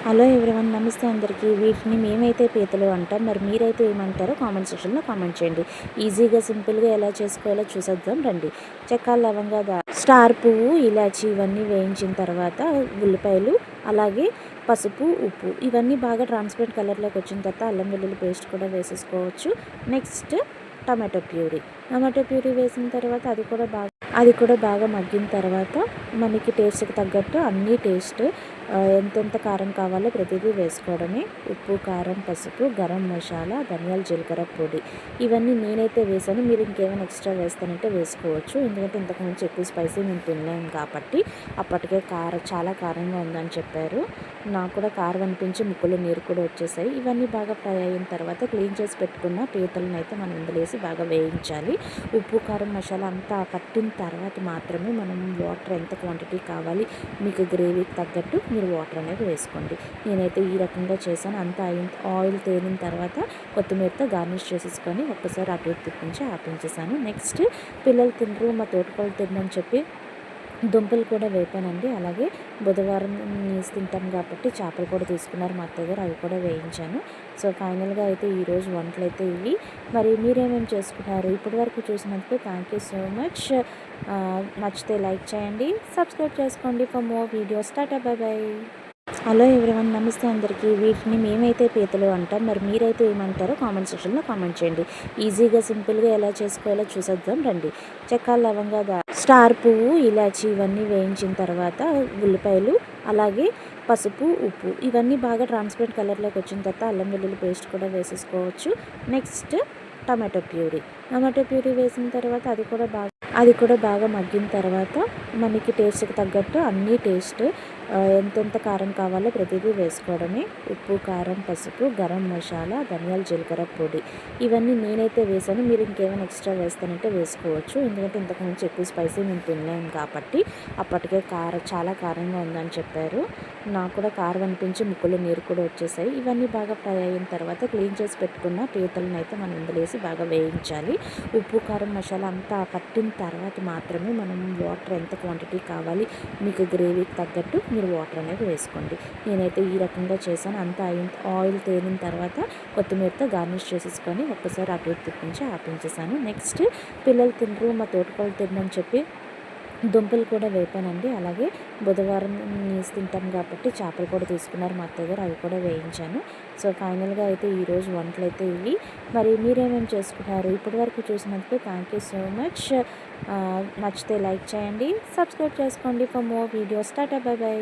Hello everyone, నమస్తే అందరికీ. వీటిని మేమైతే పీతలు అంటాం, మరి మీరైతే ఏమంటారో కామెంట్ సెక్షన్లో కామెంట్ చేయండి. ఈజీగా సింపుల్గా ఎలా చేసుకోవాలో చూసేద్దాం రండి. చెక్క, లవంగా, స్టార్ పువ్వు, ఇలాచి ఇవన్నీ వేయించిన తర్వాత ఉల్లిపాయలు, అలాగే పసుపు, ఉప్పు ఇవన్నీ బాగా ట్రాన్స్పరెంట్ కలర్లోకి వచ్చిన తర్వాత అల్లం వెల్లుల్లి పేస్ట్ కూడా వేసేసుకోవచ్చు. నెక్స్ట్ టమాటో ప్యూరీ వేసిన తర్వాత అది కూడా బాగా మగ్గిన తర్వాత మనకి టేస్ట్కి తగ్గట్టు అన్ని ఎంతెంత కారం కావాలో ప్రతిదీ వేసుకోవడమే. ఉప్పు, కారం, పసుపు, గరం మసాలా, ధనియాల, జీలకర్ర పొడి ఇవన్నీ నేనైతే వేసాను. మీరు ఇంకేమైనా ఎక్స్ట్రా వేస్తానంటే వేసుకోవచ్చు. ఎందుకంటే ఇంతకుముందు ఎక్కువ స్పైసీ మేము తినలేము కాబట్టి అప్పటికే చాలా కారంగా ఉందని చెప్పారు. నాకు కూడా కారం అనిపించి ముక్కులో నీరు కూడా వచ్చేసాయి. ఇవన్నీ బాగా ఫ్రై అయిన తర్వాత క్లీన్ చేసి పెట్టుకున్న పీతలను అయితే మనం ఇందులో వేసి బాగా వేయించాలి. ఉప్పు, కారం, మసాలా అంతా పట్టిన తర్వాత మాత్రమే మనం వాటర్ ఎంత క్వాంటిటీ కావాలి మీకు గ్రేవీకి తగ్గట్టు మీరు వాటర్ అనేది వేసుకోండి. నేనైతే ఈ రకంగా చేశాను. అంతా ఆయిల్ తేలిన తర్వాత కొత్తిమీరతో గార్నిష్ చేసేసుకొని ఒక్కసారి అటు ఇటు తిప్పించి ఆపించేసాను. నెక్స్ట్ పిల్లలు తినరు, మా తోటకోళ్ళు తినని చెప్పి దుంపలు కూడా వేపానండి. అలాగే బుధవారం నీసు తింటాం కాబట్టి చేపలు కూడా తీసుకున్నారు మా అత్తయ్య గారు, అవి కూడా వేయించాను. సో ఫైనల్గా అయితే ఈరోజు వంటలు అయితే ఇవి. మరి మీరేమేమి చేసుకున్నారు? ఇప్పటి వరకు చూసినందుకు థ్యాంక్ యూ సో మచ్. నచ్చితే లైక్ చేయండి, సబ్స్క్రైబ్ చేసుకోండి for more videos. Tata, by by. Hello everyone, నమస్తే అందరికీ. వీటిని మేమైతే పీతలు అంటాం, మరి మీరైతే ఏమంటారో కామెంట్ సెక్షన్లో కామెంట్ చేయండి. ఈజీగా సింపుల్గా ఎలా చేసుకోవాలో చూసేద్దాం రండి. చెక్క, లవంగా, స్టార్ పువ్వు, ఇలాచి ఇవన్నీ వేయించిన తర్వాత ఉల్లిపాయలు, అలాగే పసుపు, ఉప్పు ఇవన్నీ బాగా ట్రాన్స్పరెంట్ కలర్లోకి వచ్చిన తర్వాత అల్లం వెల్లుల్లి పేస్ట్ కూడా వేసేసుకోవచ్చు. నెక్స్ట్ టమాటో ప్యూరీ వేసిన తర్వాత అది కూడా బాగా మగ్గిన తర్వాత మనకి టేస్ట్కి తగ్గట్టు అన్ని ఎంతెంత కారం కావాలో ప్రతిదీ వేసుకోవడమే. ఉప్పు, కారం, పసుపు, గరం మసాలా, ధనియాల, జీలకర్ర పొడి ఇవన్నీ నేనైతే వేసాను. మీరు ఇంకేమైనా ఎక్స్ట్రా వేస్తానంటే వేసుకోవచ్చు. ఎందుకంటే ఇంతకుముందు ఎక్కువ స్పైసీ మేము తినలేము కాబట్టి అప్పటికే చాలా కారంగా ఉందని చెప్పారు. నాకు కూడా కారం అనిపించి ముక్కులో నీరు కూడా వచ్చేసాయి. ఇవన్నీ బాగా ఫ్రై అయిన తర్వాత క్లీన్ చేసి పెట్టుకున్న పీతలను అయితే మనం ఇందులో వేసి బాగా వేయించాలి. ఉప్పు, కారం, మసాలా అంతా పట్టిన తర్వాత మాత్రమే మనం వాటర్ ఎంత క్వాంటిటీ కావాలి మీకు గ్రేవీకి తగ్గట్టు మీరు వాటర్ అనేది వేసుకోండి. నేనైతే ఈ రకంగా చేశాను. అంతా ఆయిల్ తేలిన తర్వాత కొత్తిమీరతో గార్నిష్ చేసేసుకొని ఒక్కసారి అటు ఇటు తిప్పించి ఆపించేసాను. నెక్స్ట్ పిల్లలు తినరు, మా తోటకోళ్ళు తినని చెప్పి దుంపలు కూడా వేపానండి. అలాగే బుధవారం నీసు తింటాం కాబట్టి చేపలు కూడా తీసుకున్నారు మా అత్తయ్య గారు, అవి కూడా వేయించాను. సో ఫైనల్గా అయితే ఈరోజు వంటలు అయితే ఇవి. మరి మీరేమేమి చేసుకున్నారు? ఇప్పటి వరకు చూసినందుకు థ్యాంక్ యూ సో మచ్. నచ్చితే లైక్ చేయండి, సబ్స్క్రైబ్ చేసుకోండి for more videos. Tata, by by.